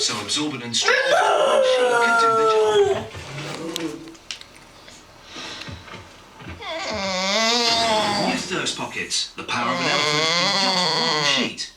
so absorbent and strong, she could do the job. With thirst pockets, the power of an elephant in just one sheet.